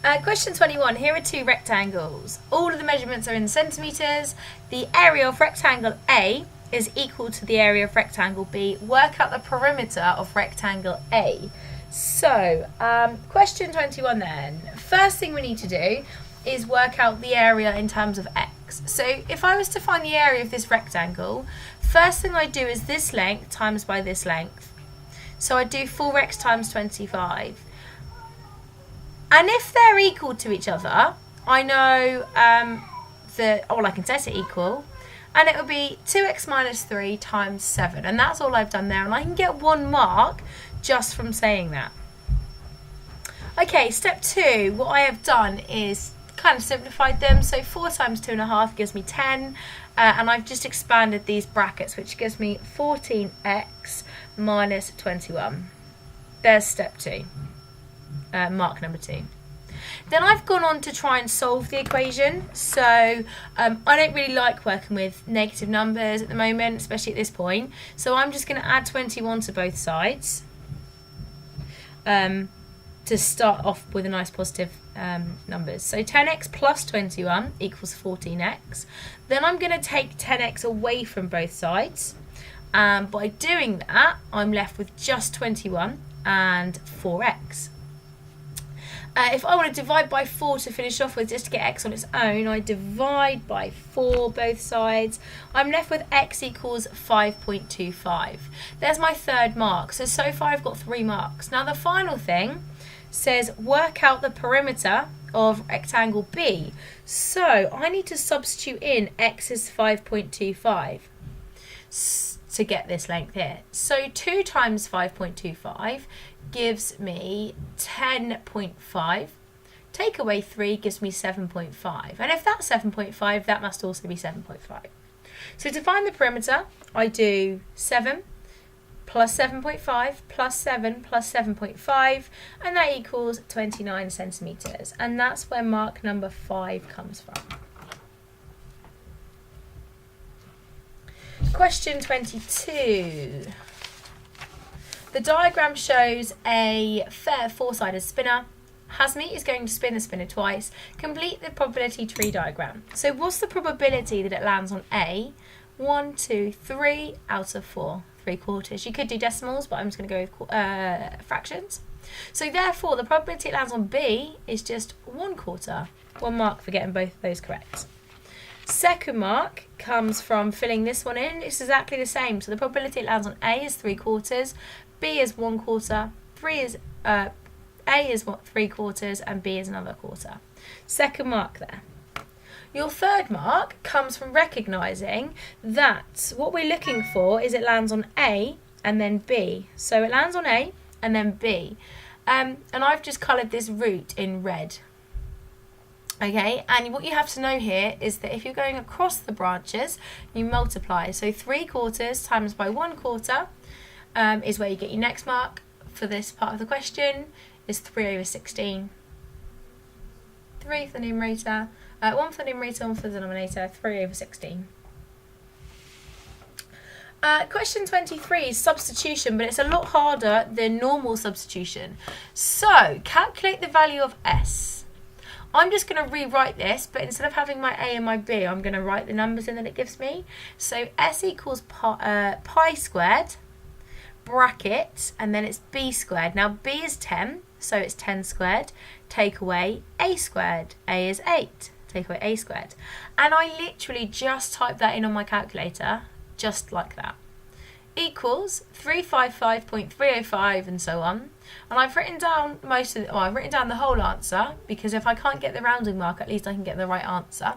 Question 21. Here are two rectangles. All of the measurements are in centimetres. The area of rectangle A is equal to the area of rectangle B. Work out the perimeter of rectangle A. So, question 21 then. First thing we need to do is work out the area in terms of x. So if I was to find the area of this rectangle, first thing I do is this length times by this length. So I do 4x times 25. And if they're equal to each other, I know that I can set it equal. And it would be 2x minus 3 times 7. And that's all I've done there. And I can get 1 mark just from saying that. Okay, step 2. What I have done is kind of simplified them. So 4 times 2.5 gives me 10. And I've just expanded these brackets, which gives me 14x minus 21. There's step 2. Mark number 2. Then I've gone on to try and solve the equation. So I don't really like working with negative numbers at the moment, especially at this point. So I'm just going to add 21 to both sides to start off with a nice positive numbers. So 10x plus 21 equals 14x. Then I'm going to take 10x away from both sides. By doing that, I'm left with just 21 and 4x. If I want to divide by 4 to finish off with, just to get x on its own, I divide by 4 both sides. I'm left with x equals 5.25. There's my third mark. So far I've got 3 marks. Now the final thing says work out the perimeter of rectangle B. So I need to substitute in x is 5.25 to get this length here. So 2 times 5.25 gives me 10.5. Take away 3 gives me 7.5. And if that's 7.5, that must also be 7.5. So to find the perimeter, I do 7 plus 7.5 plus 7 plus 7.5, and that equals 29 centimetres. And that's where mark number 5 comes from. Question 22. The diagram shows a fair 4-sided spinner. Hazmi is going to spin the spinner twice. Complete the probability tree diagram. So what's the probability that it lands on A? 1, 2, 3 out of 4. 3/4. You could do decimals, but I'm just going to go with fractions. So therefore, the probability it lands on B is just 1/4. 1 mark for getting both of those correct. Second mark comes from filling this one in. It's exactly the same. So the probability it lands on A is 3/4, B is 1/4, A is 3/4, and B is another quarter. Second mark there. Your third mark comes from recognising that what we're looking for is it lands on A and then B. So it lands on A and then B. And I've just coloured this route in red. Okay, and what you have to know here is that if you're going across the branches, you multiply. So 3/4 times by 1/4 is where you get your next mark for this part of the question, is 3/16. 3 for the numerator, 1 for the numerator, 1 for the denominator, 3/16. Question 23 is substitution, but it's a lot harder than normal substitution. So, calculate the value of S. I'm just going to rewrite this, but instead of having my A and my B, I'm going to write the numbers in that it gives me. So S equals pi squared, bracket, and then it's B squared. Now B is 10, so it's 10 squared. Take away A squared. A is 8. Take away A squared. And I literally just typed that in on my calculator, just like that. Equals 355.305 and so on. And I've written down I've written down the whole answer, because if I can't get the rounding mark, at least I can get the right answer,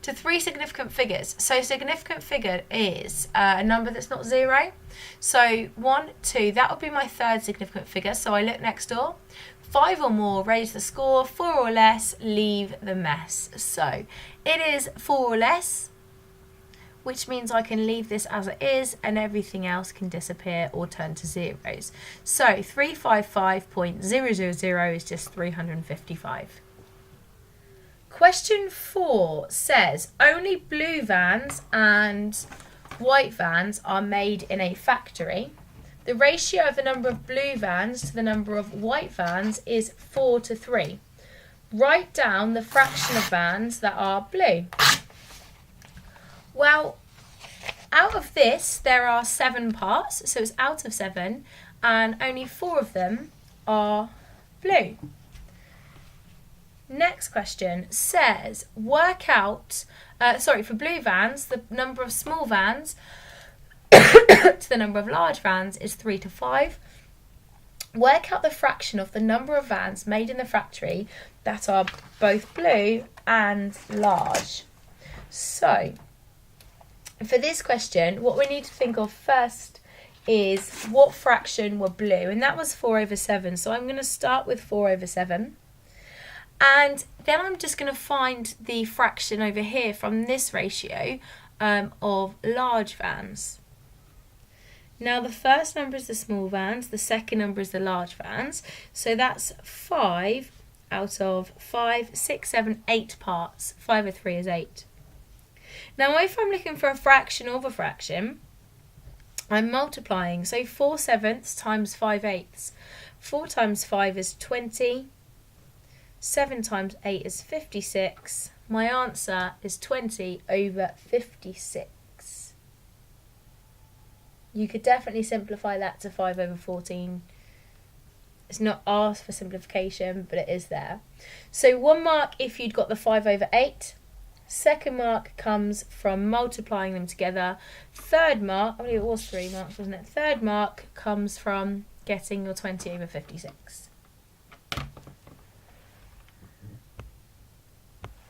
to 3 significant figures. So significant figure is a number that's not 0. So 1, 2, that would be my third significant figure. So I look next door. 5 or more, raise the score. 4 or less, leave the mess. So it is 4 or less, which means I can leave this as it is and everything else can disappear or turn to zeros. So 355.000 is just 355. Question 4 says, only blue vans and white vans are made in a factory. The ratio of the number of blue vans to the number of white vans is 4 to 3. Write down the fraction of vans that are blue. Well, out of this, there are 7 parts, so it's out of 7, and only 4 of them are blue. Next question says, work out, for blue vans, the number of small vans to the number of large vans is 3 to 5. Work out the fraction of the number of vans made in the factory that are both blue and large. So, for this question, what we need to think of first is what fraction were blue, and that was 4 over 7. So I'm going to start with 4 over 7. And then I'm just going to find the fraction over here from this ratio of large vans. Now the first number is the small vans, the second number is the large vans. So that's 5 out of 5, 6, 7, 8 parts. 5 over 3 is 8. Now if I'm looking for a fraction of a fraction, I'm multiplying. So 4 sevenths times 5 eighths. 4 times 5 is 20. 7 times 8 is 56. My answer is 20 over 56. You could definitely simplify that to 5 over 14. It's not asked for simplification, but it is there. So 1 mark if you'd got the 5 over 8. Second mark comes from multiplying them together. Third mark, I believe it was 3 marks, wasn't it? Third mark comes from getting your 20 over 56.